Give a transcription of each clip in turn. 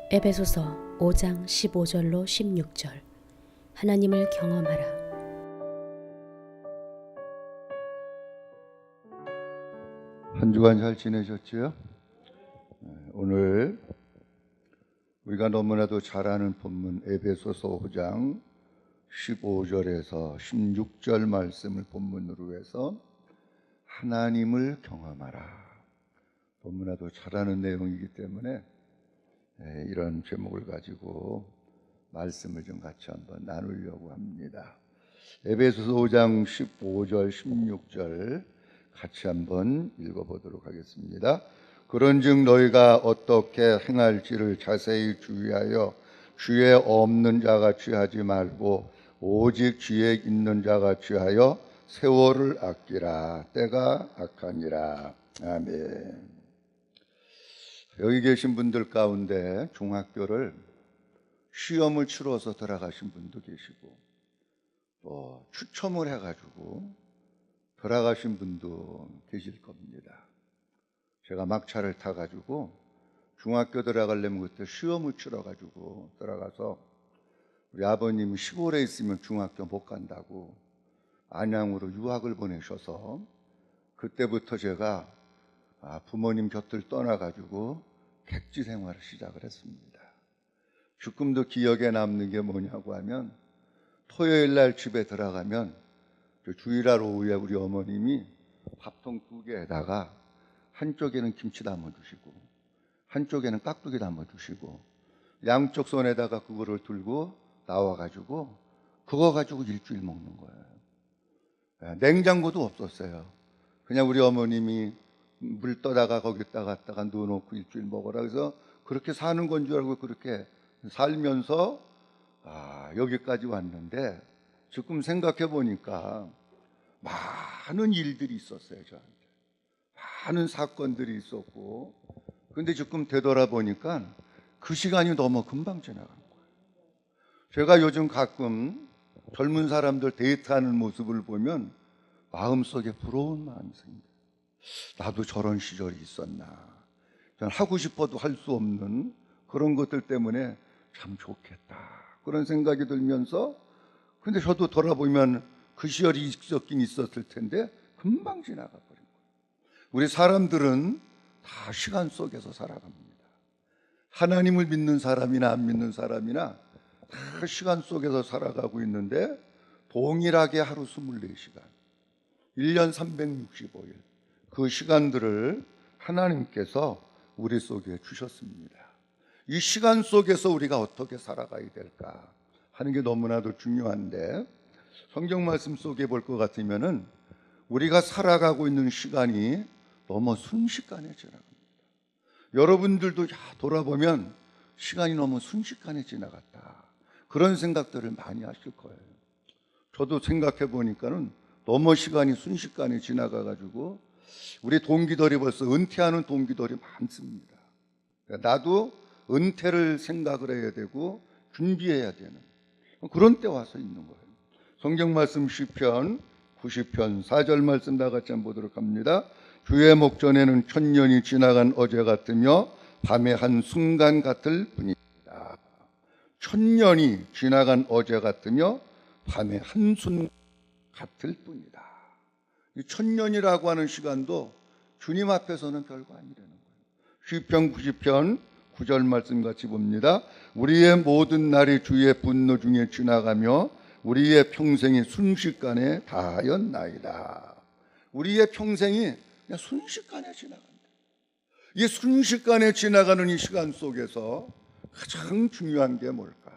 에베소서 5장 15절로 16절. 하나님을 경험하라. 한 주간 잘 지내셨지요? 오늘 우리가 너무나도 잘 아는 본문 에베소서 5장 15절에서 16절 말씀을 본문으로 해서 하나님을 경험하라. 너무나도 잘 아는 내용이기 때문에 이런 제목을 가지고 말씀을 좀 같이 한번 나누려고 합니다. 에베소서 5장 15절 16절 같이 한번 읽어보도록 하겠습니다. 그런즉 너희가 어떻게 행할지를 자세히 주의하여 주에 없는 자같이 하지 말고 오직 주에 있는 자같이 하여 세월을 아끼라. 때가 악하니라. 아멘. 여기 계신 분들 가운데 중학교를 시험을 치러서 들어가신 분도 계시고 또 추첨을 해가지고 들어가신 분도 계실 겁니다. 제가 막차를 타가지고 중학교 들어가려면 그때 시험을 치러가지고 들어가서 우리 아버님이 시골에 있으면 중학교 못 간다고 안양으로 유학을 보내셔서 그때부터 제가 부모님 곁을 떠나가지고 객지 생활을 시작을 했습니다. 지금도 기억에 남는 게 뭐냐고 하면 토요일 날 집에 들어가면 주일날 오후에 우리 어머님이 밥통 두 개에다가 한쪽에는 김치 담아주시고 한쪽에는 깍두기 담아주시고 양쪽 손에다가 그거를 들고 나와가지고 그거 가지고 일주일 먹는 거예요. 냉장고도 없었어요. 그냥 우리 어머님이 물 떠다가 거기다 갖다가 넣어놓고 일주일 먹어라. 그래서 그렇게 사는 건 줄 알고 그렇게 살면서 여기까지 왔는데 지금 생각해 보니까 많은 일들이 있었어요. 저한테 많은 사건들이 있었고, 근데 지금 되돌아보니까 그 시간이 너무 금방 지나간 거예요. 제가 요즘 가끔 젊은 사람들 데이트하는 모습을 보면 마음속에 부러운 마음이 생겨요. 나도 저런 시절이 있었나. 전 하고 싶어도 할 수 없는 그런 것들 때문에 참 좋겠다, 그런 생각이 들면서, 근데 저도 돌아보면 그 시절이 있었긴 있었을 텐데 금방 지나가 버린 거예요. 우리 사람들은 다 시간 속에서 살아갑니다. 하나님을 믿는 사람이나 안 믿는 사람이나 다 시간 속에서 살아가고 있는데 동일하게 하루 24시간 1년 365일 그 시간들을 하나님께서 우리 속에 주셨습니다. 이 시간 속에서 우리가 어떻게 살아가야 될까 하는 게 너무나도 중요한데, 성경 말씀 속에 볼 것 같으면은 우리가 살아가고 있는 시간이 너무 순식간에 지나갑니다. 여러분들도 돌아보면 시간이 너무 순식간에 지나갔다, 그런 생각들을 많이 하실 거예요. 저도 생각해 보니까는 너무 시간이 순식간에 지나가가지고 우리 동기들이 벌써 은퇴하는 동기들이 많습니다. 나도 은퇴를 생각을 해야 되고 준비해야 되는 그런 때 와서 있는 거예요. 성경 말씀 시편 90편 4절 말씀 다 같이 한번 보도록 합니다. 주의 목전에는 천년이 지나간 어제 같으며 밤의 한 순간 같을 뿐이다. 천년이 지나간 어제 같으며 밤의 한 순간 같을 뿐이다. 이 천년이라고 하는 시간도 주님 앞에서는 별거 아니라는 거예요. 시편 90편 9절 말씀 같이 봅니다. 우리의 모든 날이 주의 분노 중에 지나가며 우리의 평생이 순식간에 다하였나이다. 우리의 평생이 그냥 순식간에 지나간다. 이 순식간에 지나가는 이 시간 속에서 가장 중요한 게 뭘까?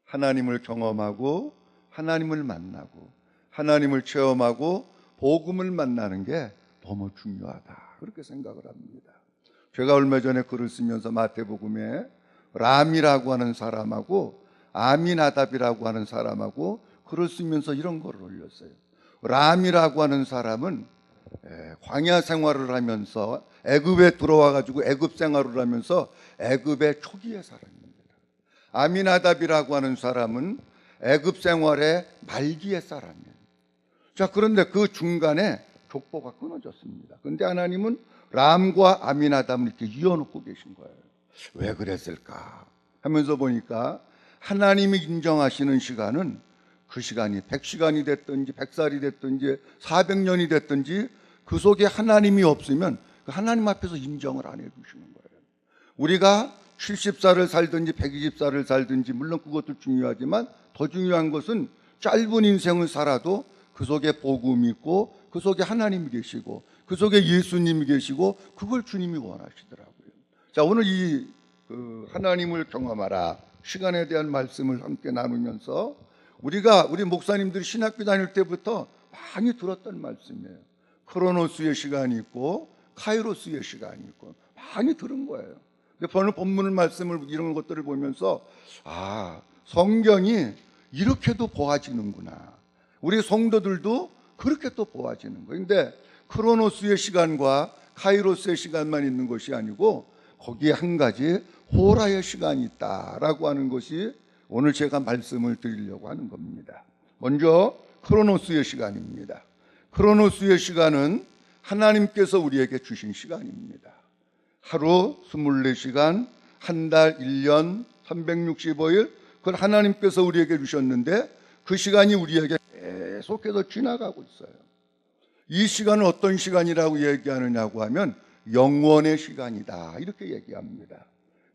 하나님을 경험하고 하나님을 만나고 하나님을 체험하고 복음을 만나는 게 너무 중요하다, 그렇게 생각을 합니다. 제가 얼마 전에 글을 쓰면서 마태복음에 람이라고 하는 사람하고 아미나답이라고 하는 사람하고 글을 쓰면서 이런 거를 올렸어요. 람이라고 하는 사람은 광야 생활을 하면서 애굽에 들어와 가지고 애굽 생활을 하면서 애굽의 초기의 사람입니다. 아미나답이라고 하는 사람은 애굽 생활의 말기의 사람이에요. 자, 그런데 그 중간에 족보가 끊어졌습니다. 그런데 하나님은 람과 아미나답을 이렇게 이어놓고 계신 거예요. 왜 그랬을까 하면서 보니까 하나님이 인정하시는 시간은 그 시간이 100시간이 됐든지 100살이 됐든지 400년이 됐든지 그 속에 하나님이 없으면 그 하나님 앞에서 인정을 안 해주시는 거예요. 우리가 70살을 살든지 120살을 살든지 물론 그것도 중요하지만 더 중요한 것은 짧은 인생을 살아도 그 속에 복음이 있고 그 속에 하나님이 계시고 그 속에 예수님이 계시고 그걸 주님이 원하시더라고요. 자, 오늘 이 하나님을 경험하라 시간에 대한 말씀을 함께 나누면서 우리 목사님들이 신학교 다닐 때부터 많이 들었던 말씀이에요. 크로노스의 시간이 있고 카이로스의 시간이 있고 많이 들은 거예요. 근데 오늘 본문 말씀을 이런 것들을 보면서 성경이 이렇게도 보아지는구나. 우리 성도들도 그렇게 또 보아지는 거예요. 근데 크로노스의 시간과 카이로스의 시간만 있는 것이 아니고 거기에 한 가지 호라의 시간이 있다라고 하는 것이 오늘 제가 말씀을 드리려고 하는 겁니다. 먼저 크로노스의 시간입니다. 크로노스의 시간은 하나님께서 우리에게 주신 시간입니다. 하루 24시간, 한 달 1년 365일 그걸 하나님께서 우리에게 주셨는데 그 시간이 우리에게 계속해서 지나가고 있어요. 이 시간은 어떤 시간이라고 얘기하느냐고 하면 영원의 시간이다 이렇게 얘기합니다.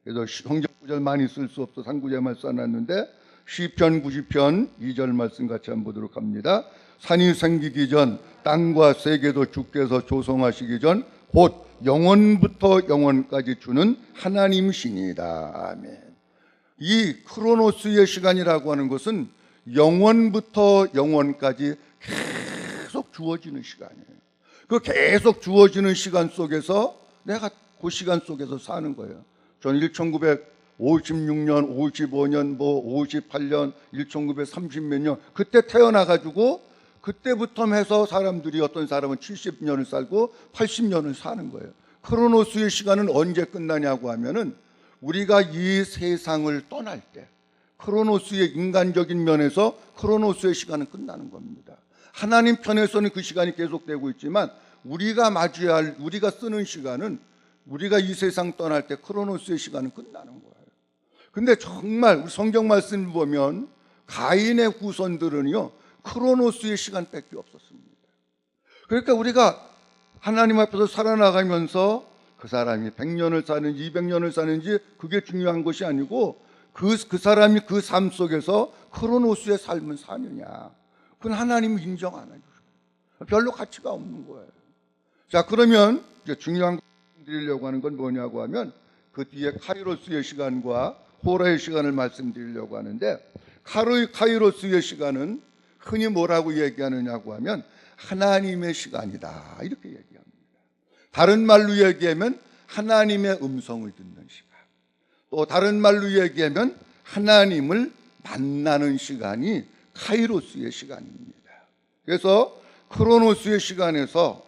그래서 성경 구절 많이 쓸 수 없어 상구절만 써놨는데 시편 90편 2절 말씀 같이 한번 보도록 합니다. 산이 생기기 전 땅과 세계도 주께서 조성하시기 전 곧 영원부터 영원까지 주는 하나님이시니이다. 아멘. 이 크로노스의 시간이라고 하는 것은 영원부터 영원까지 계속 주어지는 시간이에요. 그 계속 주어지는 시간 속에서 내가 그 시간 속에서 사는 거예요. 저는 1956년, 55년, 58년, 1930 몇 년 그때 태어나가지고 그때부터 해서 사람들이 어떤 사람은 70년을 살고 80년을 사는 거예요. 크로노스의 시간은 언제 끝나냐고 하면은 우리가 이 세상을 떠날 때 크로노스의 인간적인 면에서 크로노스의 시간은 끝나는 겁니다. 하나님 편에서는 그 시간이 계속되고 있지만 우리가 맞이해야 할 우리가 쓰는 시간은 우리가 이 세상 떠날 때 크로노스의 시간은 끝나는 거예요. 근데 정말 우리 성경 말씀을 보면 가인의 후손들은요 크로노스의 시간밖에 없었습니다. 그러니까 우리가 하나님 앞에서 살아나가면서 그 사람이 100년을 사는지 200년을 사는지 그게 중요한 것이 아니고 그 사람이 그 삶 속에서 크로노스의 삶을 사느냐 그건 하나님이 인정 안 해주셔요. 별로 가치가 없는 거예요. 자, 그러면 이제 중요한 거 드리려고 하는 건 뭐냐고 하면 그 뒤에 카이로스의 시간과 호라의 시간을 말씀드리려고 하는데 카이로스의 시간은 흔히 뭐라고 얘기하느냐고 하면 하나님의 시간이다 이렇게 얘기합니다. 다른 말로 얘기하면 하나님의 음성을 듣는 시간, 또 다른 말로 얘기하면 하나님을 만나는 시간이 카이로스의 시간입니다. 그래서 크로노스의 시간에서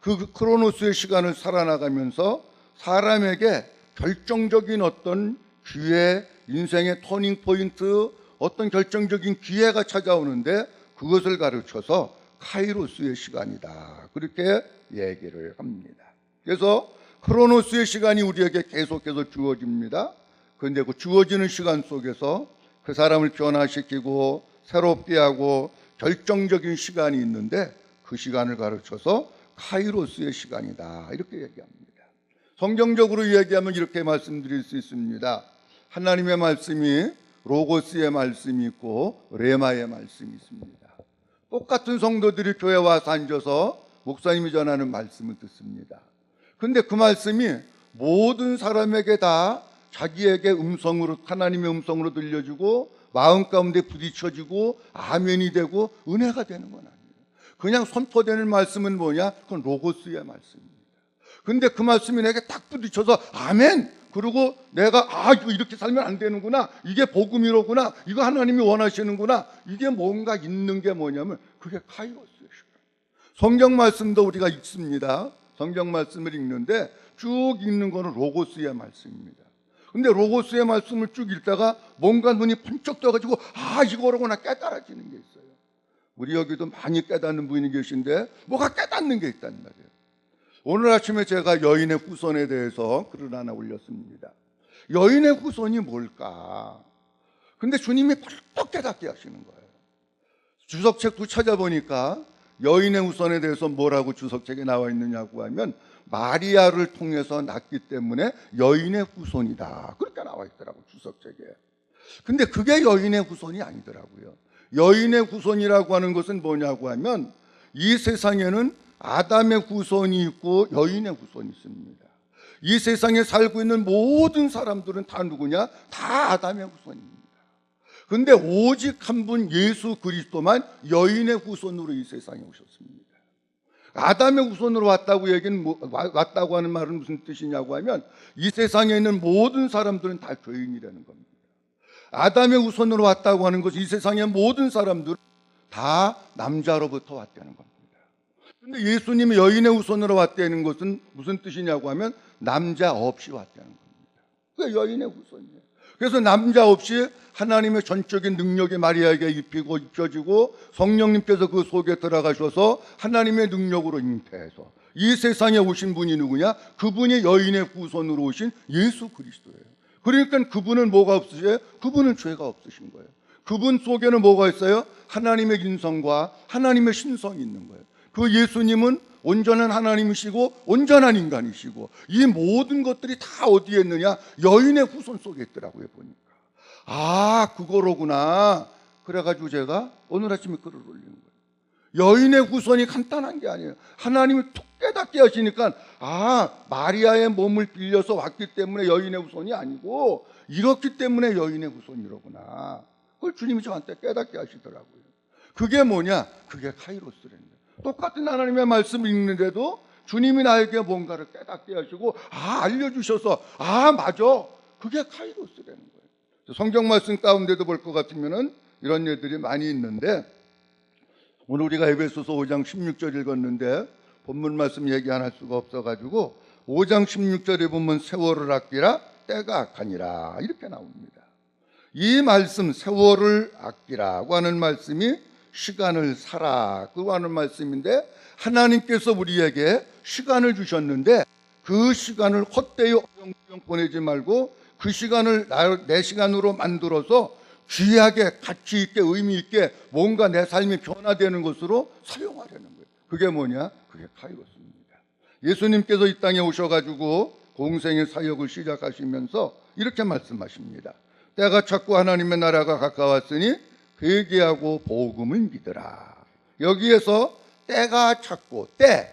그 크로노스의 시간을 살아나가면서 사람에게 결정적인 어떤 기회, 인생의 터닝 포인트, 어떤 결정적인 기회가 찾아오는데 그것을 가르쳐서 카이로스의 시간이다 그렇게 얘기를 합니다. 그래서 크로노스의 시간이 우리에게 계속해서 주어집니다. 그런데 그 주어지는 시간 속에서 그 사람을 변화시키고 새롭게 하고 결정적인 시간이 있는데 그 시간을 가르쳐서 카이로스의 시간이다 이렇게 얘기합니다. 성경적으로 얘기하면 이렇게 말씀드릴 수 있습니다. 하나님의 말씀이 로고스의 말씀이 있고 레마의 말씀이 있습니다. 똑같은 성도들이 교회 와서 앉아서 목사님이 전하는 말씀을 듣습니다. 그런데 그 말씀이 모든 사람에게 다 자기에게 음성으로 하나님의 음성으로 들려주고 마음 가운데 부딪혀지고 아멘이 되고 은혜가 되는 건 아니에요. 그냥 선포되는 말씀은 뭐냐? 그건 로고스의 말씀입니다. 근데 그 말씀이 내게 딱 부딪혀서 아멘! 그리고 내가 이거 이렇게 살면 안 되는구나. 이게 복음이로구나. 이거 하나님이 원하시는구나. 이게 뭔가 있는 게 뭐냐면 그게 카이로스의 시간. 성경 말씀도 우리가 읽습니다. 성경 말씀을 읽는데 쭉 읽는 거는 로고스의 말씀입니다. 근데 로고스의 말씀을 쭉 읽다가 뭔가 눈이 번쩍 떠가지고 이거로구나 깨달아지는 게 있어요. 우리 여기도 많이 깨닫는 분이 계신데 뭐가 깨닫는 게 있단 말이에요. 오늘 아침에 제가 여인의 후손에 대해서 글을 하나 올렸습니다. 여인의 후손이 뭘까? 근데 주님이 벌떡 깨닫게 하시는 거예요. 주석책도 찾아보니까 여인의 후손에 대해서 뭐라고 주석책에 나와 있느냐고 하면 마리아를 통해서 낳기 때문에 여인의 후손이다, 그렇게 나와 있더라고, 주석책에. 근데 그게 여인의 후손이 아니더라고요. 여인의 후손이라고 하는 것은 뭐냐고 하면 이 세상에는 아담의 후손이 있고 여인의 후손이 있습니다. 이 세상에 살고 있는 모든 사람들은 다 누구냐? 다 아담의 후손입니다. 근데 오직 한 분 예수 그리스도만 여인의 후손으로 이 세상에 오셨습니다. 아담의 후손으로 왔다고 하는 말은 무슨 뜻이냐고 하면 이 세상에 있는 모든 사람들은 다 죄인이라는 겁니다. 아담의 후손으로 왔다고 하는 것은 이 세상의 모든 사람들은 다 남자로부터 왔다는 겁니다. 그런데 예수님이 여인의 후손으로 왔다는 것은 무슨 뜻이냐고 하면 남자 없이 왔다는 겁니다. 그게 여인의 후손이에요. 그래서 남자 없이 하나님의 전적인 능력이 마리아에게 입혀지고 성령님께서 그 속에 들어가셔서 하나님의 능력으로 잉태해서 이 세상에 오신 분이 누구냐? 그분이 여인의 후손으로 오신 예수 그리스도예요. 그러니까 그분은 뭐가 없으세요? 그분은 죄가 없으신 거예요. 그분 속에는 뭐가 있어요? 하나님의 인성과 하나님의 신성이 있는 거예요. 그 예수님은 온전한 하나님이시고 온전한 인간이시고 이 모든 것들이 다 어디에 있느냐? 여인의 후손 속에 있더라고요, 보니까. 아, 그거로구나. 그래가지고 제가 오늘 아침에 글을 올린 거예요. 여인의 후손이 간단한 게 아니에요. 하나님이 툭 깨닫게 하시니까 아, 마리아의 몸을 빌려서 왔기 때문에 여인의 후손이 아니고 이렇기 때문에 여인의 후손이로구나. 그걸 주님이 저한테 깨닫게 하시더라고요. 그게 뭐냐? 그게 카이로스라는 거예요. 똑같은 하나님의 말씀을 읽는데도 주님이 나에게 뭔가를 깨닫게 하시고 알려주셔서 맞아, 그게 카이로스라는 거예요. 성경 말씀 가운데도 볼 것 같으면은 이런 예들이 많이 있는데 오늘 우리가 에베소서 5장 16절 읽었는데 본문 말씀 얘기 안 할 수가 없어가지고 5장 16절에 보면 세월을 아끼라 때가 악하니라 이렇게 나옵니다. 이 말씀 세월을 아끼라고 하는 말씀이 시간을 사라고 하는 말씀인데 하나님께서 우리에게 시간을 주셨는데 그 시간을 헛되이 어영부영 보내지 말고 그 시간을 내 시간으로 만들어서 귀하게 가치 있게 의미 있게 뭔가 내 삶이 변화되는 것으로 사용하려는 거예요. 그게 뭐냐? 그게 카이로스입니다. 예수님께서 이 땅에 오셔가지고 공생의 사역을 시작하시면서 이렇게 말씀하십니다. 때가 찼고 하나님의 나라가 가까웠으니 회개하고 복음을 믿으라. 여기에서 때가 찼고 때,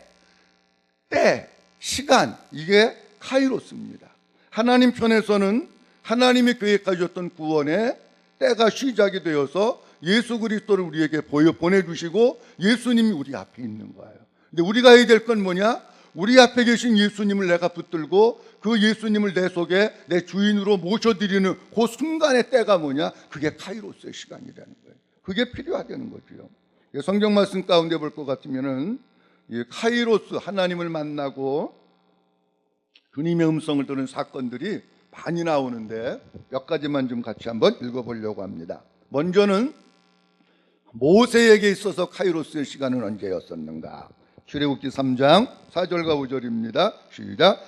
시간, 이게 카이로스입니다. 하나님 편에서는 하나님이 계획하셨던 구원의 때가 시작이 되어서 예수 그리스도를 우리에게 보내주시고 예수님이 우리 앞에 있는 거예요. 근데 우리가 해야 될 건 뭐냐? 우리 앞에 계신 예수님을 내가 붙들고 그 예수님을 내 속에 내 주인으로 모셔드리는 그 순간의 때가 뭐냐? 그게 카이로스의 시간이라는 거예요. 그게 필요하다는 거죠. 성경 말씀 가운데 볼 것 같으면은 이 카이로스, 하나님을 만나고 주님의 음성을 들은 사건들이 많이 나오는데 몇 가지만 좀 같이 한번 읽어보려고 합니다. 먼저는 모세에게 있어서 카이로스의 시간은 언제였었는가? 출애굽기 3장 4절과 5절입니다. 시작.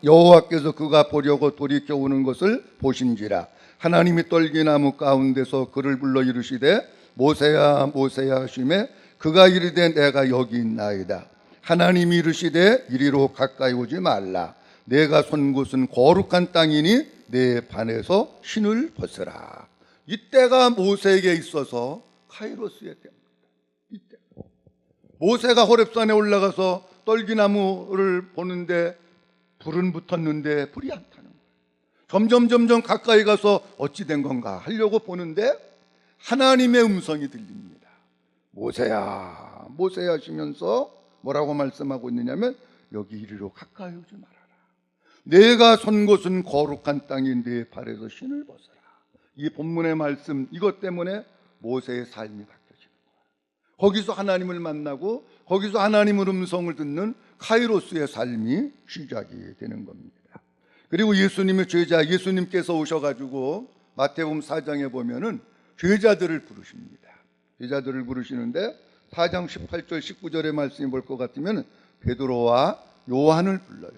여호와께서 그가 보려고 돌이켜 오는 것을 보신지라 하나님이 떨기나무 가운데서 그를 불러 이르시되 모세야 모세야 하시매 그가 이르되 내가 여기 있나이다. 하나님이 이르시되 이리로 가까이 오지 말라. 내가 선 곳은 거룩한 땅이니 내 반에서 신을 벗으라. 이때가 모세에게 있어서 카이로스의 때입니다. 이때 모세가 호렙산에 올라가서 떨기나무를 보는데 불은 붙었는데 불이 안 타는 거예요. 점점 가까이 가서 어찌 된 건가 하려고 보는데 하나님의 음성이 들립니다. 모세야 모세야 하시면서 뭐라고 말씀하고 있느냐면 여기 이리로 가까이 오지 말아라. 내가 선 곳은 거룩한 땅인 내 발에서 신을 벗어라. 이 본문의 말씀 이것 때문에 모세의 삶이 바뀌어지는 거예요. 거기서 하나님을 만나고 거기서 하나님의 음성을 듣는 카이로스의 삶이 시작이 되는 겁니다. 그리고 예수님의 제자 예수님께서 오셔가지고 마태복음 4장에 보면은 제자들을 부르십니다. 제자들을 부르시는데 4장 18절 19절의 말씀이 볼 것 같으면 베드로와 요한을 불러요.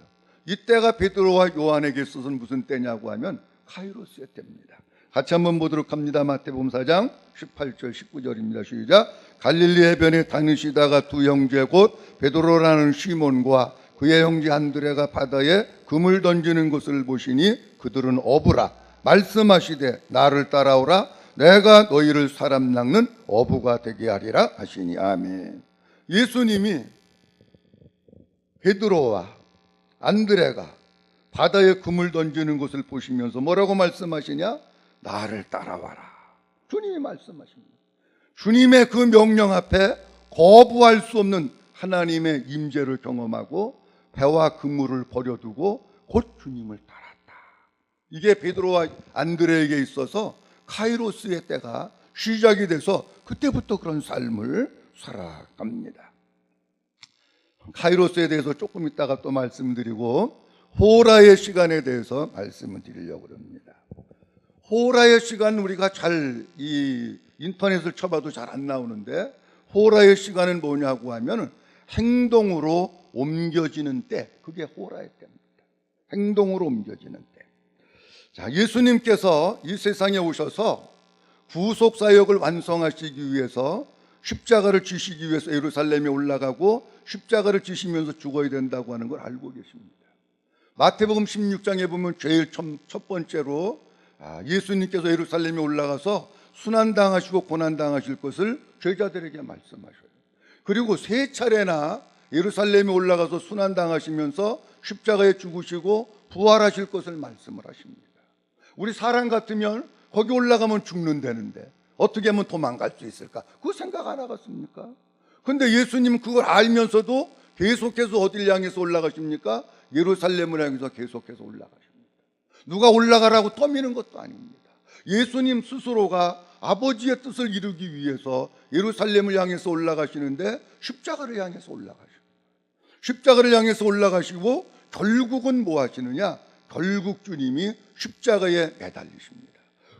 이때가 베드로와 요한에게 있어서는 무슨 때냐고 하면 카이로스의 때입니다. 같이 한번 보도록 합니다. 마태복음 4장 18절 19절입니다. 시작. 갈릴리 해변에 다니시다가 두 형제 곧 베드로라는 시몬과 그의 형제 안드레가 바다에 금을 던지는 것을 보시니 그들은 어부라. 말씀하시되 나를 따라오라. 내가 너희를 사람 낚는 어부가 되게 하리라 하시니. 아멘. 예수님이 베드로와 안드레가 바다에 금을 던지는 것을 보시면서 뭐라고 말씀하시냐? 나를 따라와라. 주님이 말씀하십니다. 주님의 그 명령 앞에 거부할 수 없는 하나님의 임재를 경험하고 배와 그물을 버려두고 곧 주님을 따랐다. 이게 베드로와 안드레에게 있어서 카이로스의 때가 시작이 돼서 그때부터 그런 삶을 살아갑니다. 카이로스에 대해서 조금 이따가 또 말씀드리고 호라의 시간에 대해서 말씀을 드리려고 합니다. 호라의 시간 우리가 잘 이 인터넷을 쳐봐도 잘 안 나오는데 호라의 시간은 뭐냐고 하면 행동으로 옮겨지는 때, 그게 호라의 때입니다. 행동으로 옮겨지는 때. 자, 예수님께서 이 세상에 오셔서 구속 사역을 완성하시기 위해서 십자가를 지시기 위해서 예루살렘에 올라가고 십자가를 지시면서 죽어야 된다고 하는 걸 알고 계십니다. 마태복음 16장에 보면 제일 첫 번째로 예수님께서 예루살렘에 올라가서 순환당하시고 고난당하실 것을 제자들에게 말씀하셔요. 그리고 세 차례나 예루살렘에 올라가서 순환당하시면서 십자가에 죽으시고 부활하실 것을 말씀을 하십니다. 우리 사람 같으면 거기 올라가면 죽는다는데 어떻게 하면 도망갈 수 있을까? 그거 생각 안 하겠습니까? 근데 예수님은 그걸 알면서도 계속해서 어딜 향해서 올라가십니까? 예루살렘을 향해서 계속해서 올라가십니다. 누가 올라가라고 떠미는 것도 아닙니다. 예수님 스스로가 아버지의 뜻을 이루기 위해서 예루살렘을 향해서 올라가시는데 십자가를 향해서 올라가십니다. 십자가를 향해서 올라가시고 결국은 뭐 하시느냐? 결국 주님이 십자가에 매달리십니다.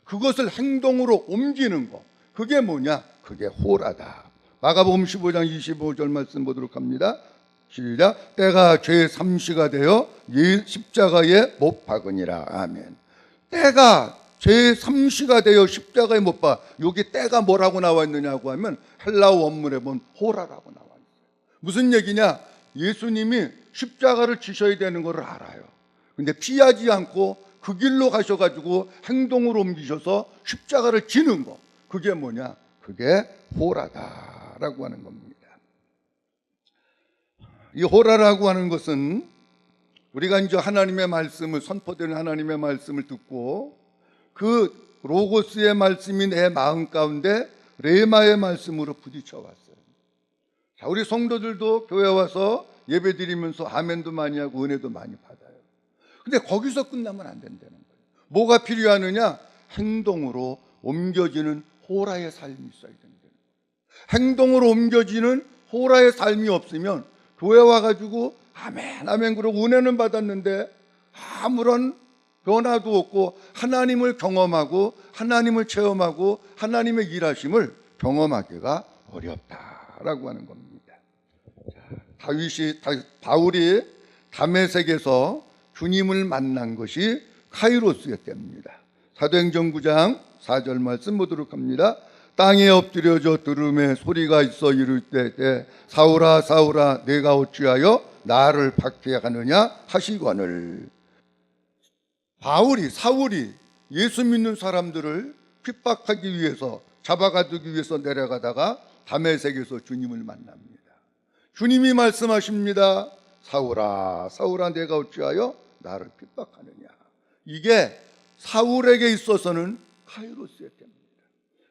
그것을 행동으로 옮기는 것, 그게 뭐냐? 그게 호라다. 마가복음 15장 25절 말씀 보도록 합니다. 시작. 때가 제3시가 되어 십자가에 못 박으니라. 아멘. 때가 제3시가 되어 십자가에 못 박아. 여기 때가 뭐라고 나와 있느냐고 하면 헬라어 원문에 보면 호라라고 나와 있어요. 무슨 얘기냐? 예수님이 십자가를 지셔야 되는 것을 알아요. 근데 피하지 않고 그 길로 가셔가지고 행동으로 옮기셔서 십자가를 지는 거, 그게 뭐냐? 그게 호라다라고 하는 겁니다. 이 호라라고 하는 것은 우리가 이제 하나님의 말씀을, 선포되는 하나님의 말씀을 듣고 그 로고스의 말씀이 내 마음 가운데 레마의 말씀으로 부딪혀 왔어요. 자, 우리 성도들도 교회 와서 예배 드리면서 아멘도 많이 하고 은혜도 많이 받아요. 근데 거기서 끝나면 안 된다는 거예요. 뭐가 필요하느냐? 행동으로 옮겨지는 호라의 삶이 있어야 된다는 거예요. 행동으로 옮겨지는 호라의 삶이 없으면 교회 와가지고 아멘 아멘 그러고 은혜는 받았는데 아무런 변화도 없고 하나님을 경험하고 하나님을 체험하고 하나님의 일하심을 경험하기가 어렵다라고 하는 겁니다. 바울이 다메섹에서 주님을 만난 것이 카이로스의 때입니다. 사도행전 9장 4절 말씀 보도록 합니다. 땅에 엎드려져 들음에 소리가 있어 이를 때 사울아 사울아 내가 어찌하여 나를 박해하느냐 하시거늘. 사울이 예수 믿는 사람들을 핍박하기 위해서 잡아가두기 위해서 내려가다가 다메섹에서 주님을 만납니다. 주님이 말씀하십니다. 사울아 사울아 내가 어찌하여 나를 핍박하느냐. 이게 사울에게 있어서는 카이로스의 때입니다.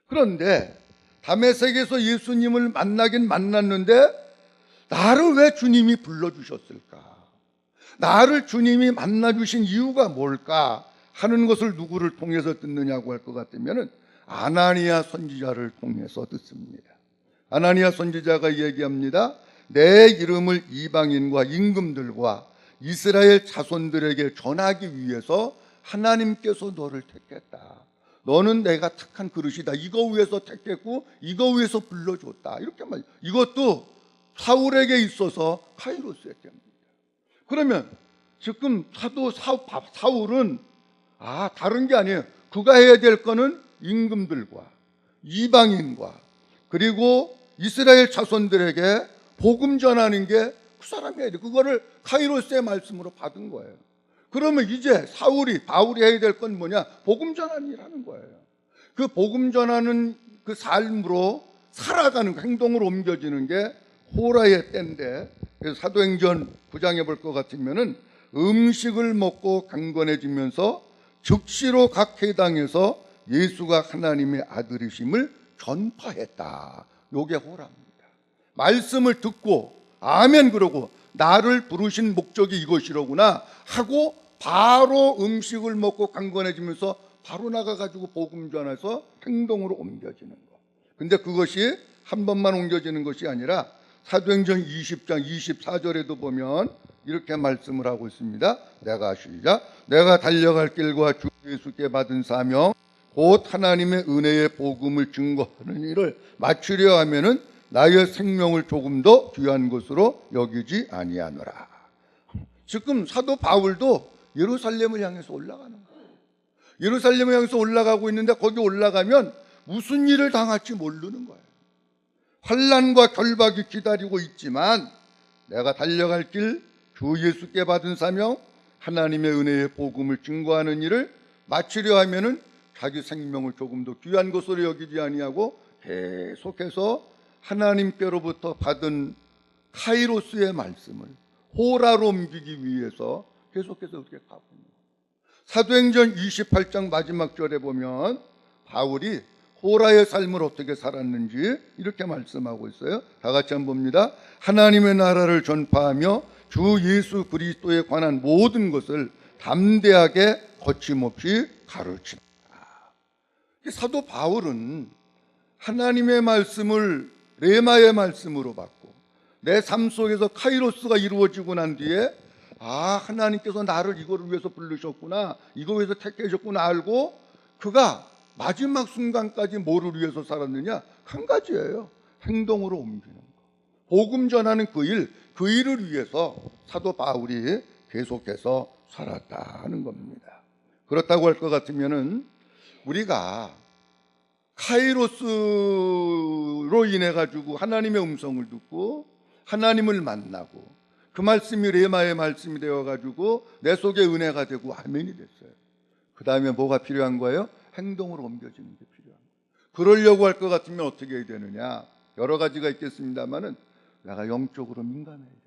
그런데 다메섹에서 예수님을 만나긴 만났는데 나를 왜 주님이 불러주셨을까? 나를 주님이 만나주신 이유가 뭘까? 하는 것을 누구를 통해서 듣느냐고 할 것 같으면 아나니아 선지자를 통해서 듣습니다. 아나니아 선지자가 얘기합니다. 내 이름을 이방인과 임금들과 이스라엘 자손들에게 전하기 위해서 하나님께서 너를 택했다. 너는 내가 택한 그릇이다. 이거 위해서 택했고 이거 위해서 불러줬다. 이렇게 말. 이것도 사울에게 있어서 카이로스의 때입니다. 그러면 지금 사도 사울은 다른 게 아니에요. 그가 해야 될 거는 임금들과 이방인과 그리고 이스라엘 자손들에게 복음 전하는 게 그 사람이 해야 돼. 그거를 카이로스의 말씀으로 받은 거예요. 그러면 이제 바울이 해야 될 건 뭐냐? 복음 전하는 일 하는 거예요. 그 복음 전하는 그 삶으로 살아가는 거, 행동으로 옮겨지는 게 호라의 때인데, 그래서 사도행전 9장에 볼 것 같으면은 음식을 먹고 강건해지면서 즉시로 각 회당에서 예수가 하나님의 아들이심을 전파했다. 요게 호라입니다. 말씀을 듣고 아멘 그러고 나를 부르신 목적이 이것이로구나 하고 바로 음식을 먹고 강건해지면서 바로 나가가지고 복음 전해서 행동으로 옮겨지는 거. 근데 그것이 한 번만 옮겨지는 것이 아니라 사도행전 20장 24절에도 보면 이렇게 말씀을 하고 있습니다. 내가 달려갈 길과 주 예수께 받은 사명 곧 하나님의 은혜의 복음을 증거하는 일을 마치려 하면은 나의 생명을 조금 더 귀한 것으로 여기지 아니하노라. 지금 사도 바울도 예루살렘을 향해서 올라가는 거예요. 예루살렘을 향해서 올라가고 있는데 거기 올라가면 무슨 일을 당할지 모르는 거예요. 환난과 결박이 기다리고 있지만 내가 달려갈 길 주 예수께 받은 사명 하나님의 은혜의 복음을 증거하는 일을 마치려 하면은 자기 생명을 조금 더 귀한 것으로 여기지 아니하고 계속해서 하나님께로부터 받은 카이로스의 말씀을 호라로 옮기기 위해서 계속해서 그렇게 가고 있는 거예요. 사도행전 28장 마지막 절에 보면 바울이 호라의 삶을 어떻게 살았는지 이렇게 말씀하고 있어요. 다 같이 한번 봅니다. 하나님의 나라를 전파하며 주 예수 그리스도에 관한 모든 것을 담대하게 거침없이 가르친다. 사도 바울은 하나님의 말씀을 레마의 말씀으로 받고 내 삶 속에서 카이로스가 이루어지고 난 뒤에 하나님께서 나를 이거를 위해서 부르셨구나, 이거 위해서 택하셨구나 알고 그가 마지막 순간까지 뭐를 위해서 살았느냐? 한 가지예요. 행동으로 옮기는 거. 복음 전하는 그 일을 위해서 사도 바울이 계속해서 살았다 하는 겁니다. 그렇다고 할 것 같으면은 우리가 카이로스로 인해 가지고 하나님의 음성을 듣고 하나님을 만나고 그 말씀이 레마의 말씀이 되어 가지고 내 속에 은혜가 되고 아멘이 됐어요. 그 다음에 뭐가 필요한 거예요? 행동으로 옮겨지는 게 필요한 거예요. 그러려고 할 것 같으면 어떻게 해야 되느냐? 여러 가지가 있겠습니다만은 내가 영적으로 민감해야 됩니다.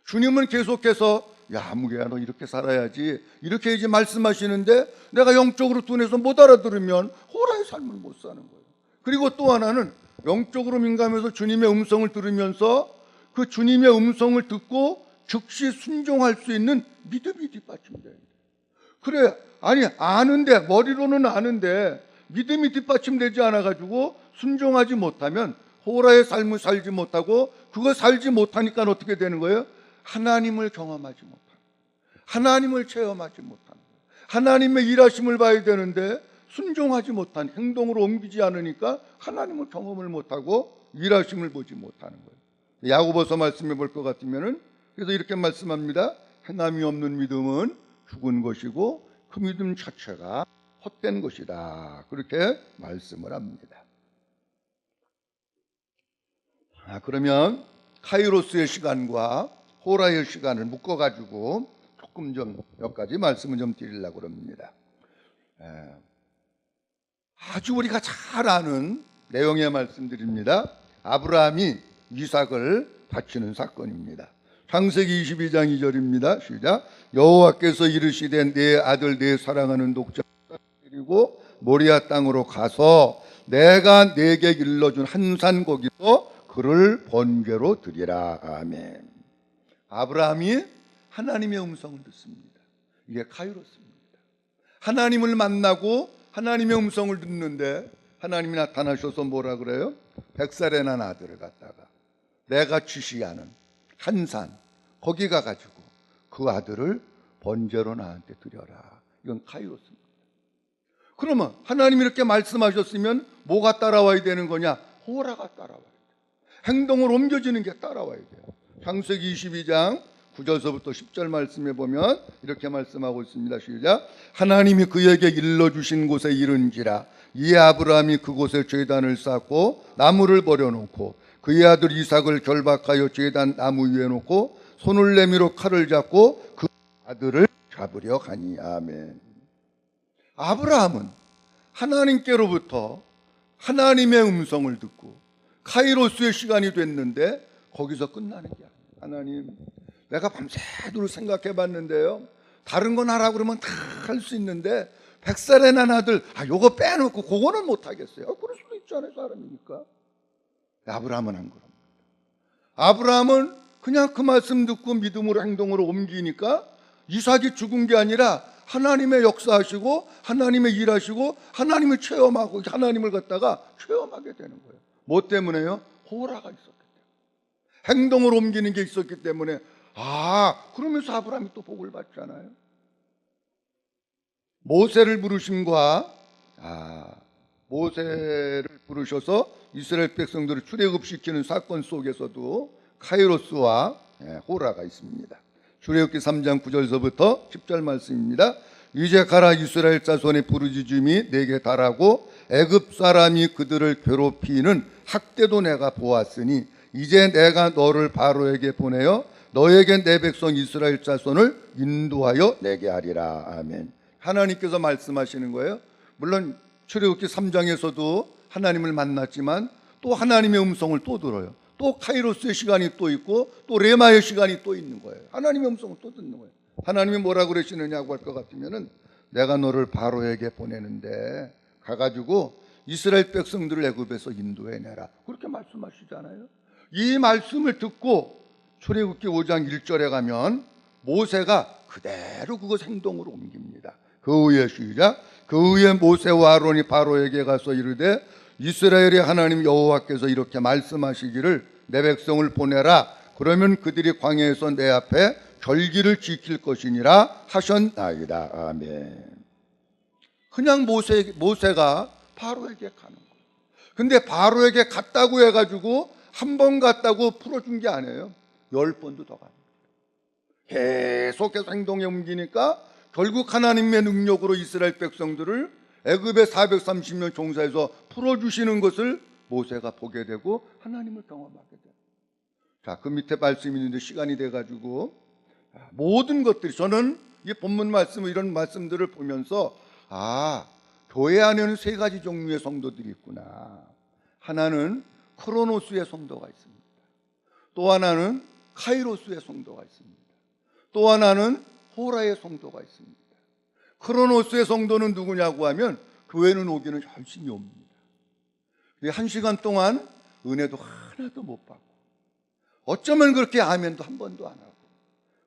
주님은 계속해서 무게야 너 이렇게 살아야지 이렇게 이제 말씀하시는데 내가 영적으로 둔해서 못 알아들으면 호라의 삶을 못 사는 거예요. 그리고 또 하나는 영적으로 민감해서 주님의 음성을 들으면서 그 주님의 음성을 듣고 즉시 순종할 수 있는 믿음이 뒷받침돼야 돼요. 그래 아는데 머리로는 아는데 믿음이 뒷받침되지 않아가지고 순종하지 못하면 호라의 삶을 살지 못하고 그거 살지 못하니까 어떻게 되는 거예요? 하나님을 경험하지 못하는 거예요. 하나님을 체험하지 못하는 거예요. 하나님의 일하심을 봐야 되는데 순종하지 못한 행동으로 옮기지 않으니까 하나님을 경험을 못하고 일하심을 보지 못하는 거예요. 야고보서 말씀해 볼 것 같으면은 그래서 이렇게 말씀합니다. 행함이 없는 믿음은 죽은 것이고 그 믿음 자체가 헛된 것이다. 그렇게 말씀을 합니다. 그러면 카이로스의 시간과 호라의 시간을 묶어가지고 조금 좀 몇 가지 말씀을 좀 드리려고 합니다. 아주 우리가 잘 아는 내용의 말씀드립니다. 아브라함이 이삭을 바치는 사건입니다. 창세기 22장 2절입니다. 시작. 여호와께서 이르시되 내 아들 내 사랑하는 독자 그리고 모리아 땅으로 가서 내가 내게 일러준 한 산 거기서 그를 번제로 드리라. 아멘. 아브라함이 하나님의 음성을 듣습니다. 이게 카이로스입니다. 하나님을 만나고 하나님의 음성을 듣는데 하나님이 나타나셔서 뭐라 그래요? 100살에 난 아들을 갖다가 내가 지시하는 한 산 거기 가가지고 그 아들을 번제로 나한테 드려라. 이건 카이로스입니다. 그러면 하나님이 이렇게 말씀하셨으면 뭐가 따라와야 되는 거냐? 호라가 따라와야 돼요. 행동을 옮겨지는 게 따라와야 돼요. 창세기 22장 9절서부터 10절 말씀에 보면 이렇게 말씀하고 있습니다. 시작. 하나님이 그에게 일러주신 곳에 이른지라 이에 아브라함이 그곳에 제단을 쌓고 나무를 버려놓고 그의 아들 이삭을 결박하여 제단 나무 위에 놓고 손을 내밀어 칼을 잡고 그 아들을 잡으려 가니. 아멘. 아브라함은 하나님께로부터 하나님의 음성을 듣고 카이로스의 시간이 됐는데 거기서 끝나는 게 아니에요. 하나님, 내가 밤새도록 생각해 봤는데요, 다른 건 하라고 그러면 다 할 수 있는데 100살에 난 아들, 요거 빼놓고 그거는 못 하겠어요. 그럴 수도 있잖아요, 사람이니까. 아브라함은 안 그럽니다. 아브라함은 그냥 그 말씀 듣고 믿음으로 행동으로 옮기니까 이삭이 죽은 게 아니라 하나님의 역사하시고 하나님의 일하시고 하나님을 체험하고 하나님을 갖다가 체험하게 되는 거예요. 뭐 때문에요? 호라가 있었기 때문에, 행동을 옮기는 게 있었기 때문에. 그러면서 아브라함이 또 복을 받잖아요. 모세를 부르셔서 이스라엘 백성들을 출애굽시키는 사건 속에서도 카이로스와 호라가 있습니다. 출애굽기 3장 9절서부터 10절 말씀입니다. 이제 가라, 이스라엘 자손의 부르짖음이 내게 달하고 애굽 사람이 그들을 괴롭히는 학대도 내가 보았으니 이제 내가 너를 바로에게 보내어 너에게 내 백성 이스라엘 자손을 인도하여 내게 하리라. 아멘. 하나님께서 말씀하시는 거예요. 물론 출애굽기 3장에서도 하나님을 만났지만 또 하나님의 음성을 또 들어요. 또 카이로스의 시간이 또 있고 또 레마의 시간이 또 있는 거예요. 하나님의 음성을 또 듣는 거예요. 하나님이 뭐라고 그러시느냐고 할 것 같으면은 내가 너를 바로에게 보내는데 가가지고 이스라엘 백성들을 애굽에서 인도해내라, 그렇게 말씀하시잖아요. 이 말씀을 듣고 출애굽기 5장 1절에 가면 모세가 그대로 그것 행동으로 옮깁니다. 그 후에 시작. 그 후에 모세와 아론이 바로에게 가서 이르되 이스라엘의 하나님 여호와께서 이렇게 말씀하시기를 내 백성을 보내라. 그러면 그들이 광야에서 내 앞에 절기를 지킬 것이니라 하셨나이다. 아멘. 그냥 모세가 바로에게 가는 거예요. 근데 바로에게 갔다고 해가지고 한 번 갔다고 풀어준 게 아니에요. 10번도 더 갑니다. 계속해서 행동에 옮기니까 결국 하나님의 능력으로 이스라엘 백성들을 애굽에 430년 종사해서 풀어주시는 것을 모세가 보게 되고 하나님을 경험하게 돼요. 자, 그 밑에 말씀이 있는데 시간이 돼가지고 모든 것들이, 저는 이 본문 말씀, 이런 말씀들을 보면서 교회 안에는 세 가지 종류의 성도들이 있구나. 하나는 크로노스의 성도가 있습니다. 또 하나는 카이로스의 성도가 있습니다. 또 하나는 호라의 성도가 있습니다. 크로노스의 성도는 누구냐고 하면 교회는 오기는 열심히 옵니다. 1시간 동안 은혜도 하나도 못 받고 어쩌면 그렇게 아멘도 한 번도 안 하고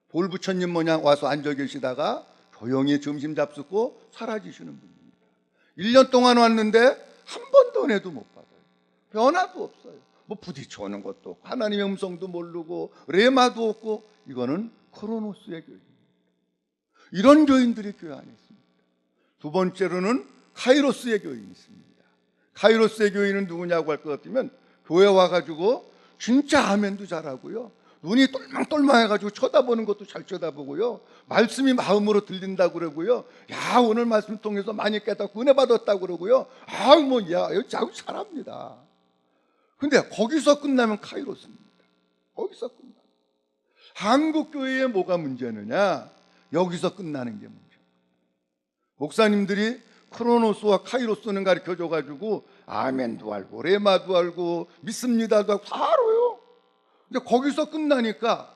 돌부처님 모양 와서 앉아 계시다가 조용히 점심 잡수고 사라지시는 분입니다. 1년 동안 왔는데 한 번도 은혜도 못 받아요. 변화도 없어요. 뭐 부딪혀오는 것도 없고 하나님의 음성도 모르고 레마도 없고. 이거는 크로노스의 교회입니다. 이런 교인들이 교회 안에 있습니다. 두 번째로는 카이로스의 교인이 있습니다. 카이로스의 교인은 누구냐고 할 것 같으면 교회 와가지고 진짜 아멘도 잘하고요, 눈이 똘망똘망해가지고 쳐다보는 것도 잘 쳐다보고요, 말씀이 마음으로 들린다고 그러고요, 야 오늘 말씀 통해서 많이 깨닫고 은혜 받았다고 그러고요, 여기 잘합니다. 근데 거기서 끝나면 카이로스입니다. 거기서 끝나. 한국 교회에 뭐가 문제느냐? 여기서 끝나는 게 문제입니다. 목사님들이 크로노스와 카이로스는 가르쳐줘가지고 아멘도 알고 레마도 알고 믿습니다도 알고 다 알아요. 근데 거기서 끝나니까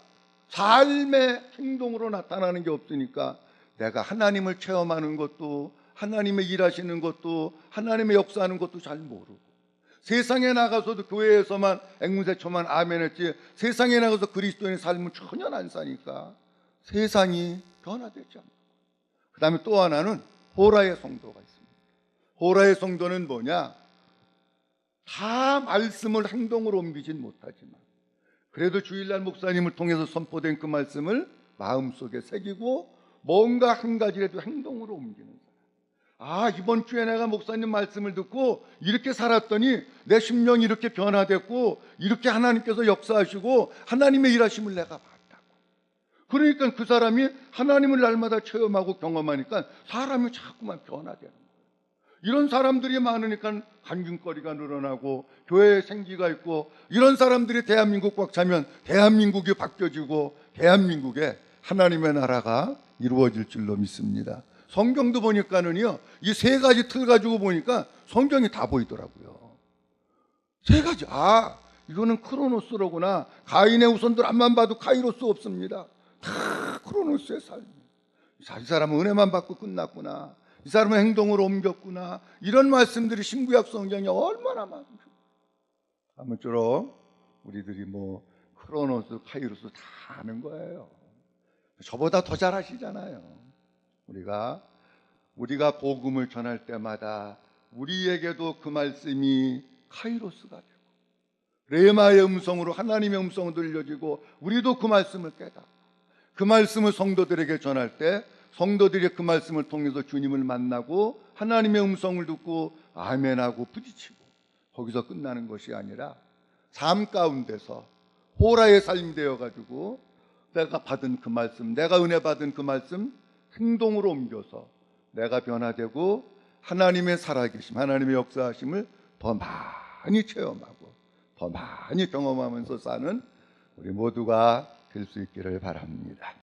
삶의 행동으로 나타나는 게 없으니까 내가 하나님을 체험하는 것도 하나님의 일하시는 것도 하나님의 역사하는 것도 잘 모르고, 세상에 나가서도 교회에서만 앵무새처만 아멘했지 세상에 나가서 그리스도인의 삶을 전혀 안 사니까 세상이 변화되지 않고. 그 다음에 또 하나는 호라의 성도가 있습니다. 호라의 성도는 뭐냐? 다 말씀을 행동으로 옮기진 못하지만 그래도 주일날 목사님을 통해서 선포된 그 말씀을 마음속에 새기고 뭔가 한 가지라도 행동으로 옮기는 사람. 이번 주에 내가 목사님 말씀을 듣고 이렇게 살았더니 내 심령이 이렇게 변화됐고 이렇게 하나님께서 역사하시고 하나님의 일하심을 내가 봤다고. 그러니까 그 사람이 하나님을 날마다 체험하고 경험하니까 사람이 자꾸만 변화되는 거예요. 이런 사람들이 많으니까 간증거리가 늘어나고 교회에 생기가 있고, 이런 사람들이 대한민국 꽉 차면 대한민국이 바뀌어지고 대한민국에 하나님의 나라가 이루어질 줄로 믿습니다. 성경도 보니까는요, 이 세 가지 틀 가지고 보니까 성경이 다 보이더라고요. 세 가지. 이거는 크로노스로구나. 가인의 후손들 앞만 봐도 카이로스 없습니다. 다 크로노스의 삶. 이 사람은 은혜만 받고 끝났구나. 이 사람은 행동으로 옮겼구나. 이런 말씀들이 신구약 성경에 얼마나 많죠. 아무쪼록 우리들이 크로노스, 카이로스 다 아는 거예요. 저보다 더 잘 아시잖아요. 우리가 복음을 전할 때마다 우리에게도 그 말씀이 카이로스가 되고, 레마의 음성으로 하나님의 음성으로 들려지고, 우리도 그 말씀을 깨닫고, 그 말씀을 성도들에게 전할 때 성도들이 그 말씀을 통해서 주님을 만나고 하나님의 음성을 듣고 아멘하고 부딪히고, 거기서 끝나는 것이 아니라 삶 가운데서 호라의 삶이 되어가지고 내가 받은 그 말씀, 내가 은혜 받은 그 말씀 행동으로 옮겨서 내가 변화되고 하나님의 살아계심, 하나님의 역사하심을 더 많이 체험하고 더 많이 경험하면서 사는 우리 모두가 될 수 있기를 바랍니다.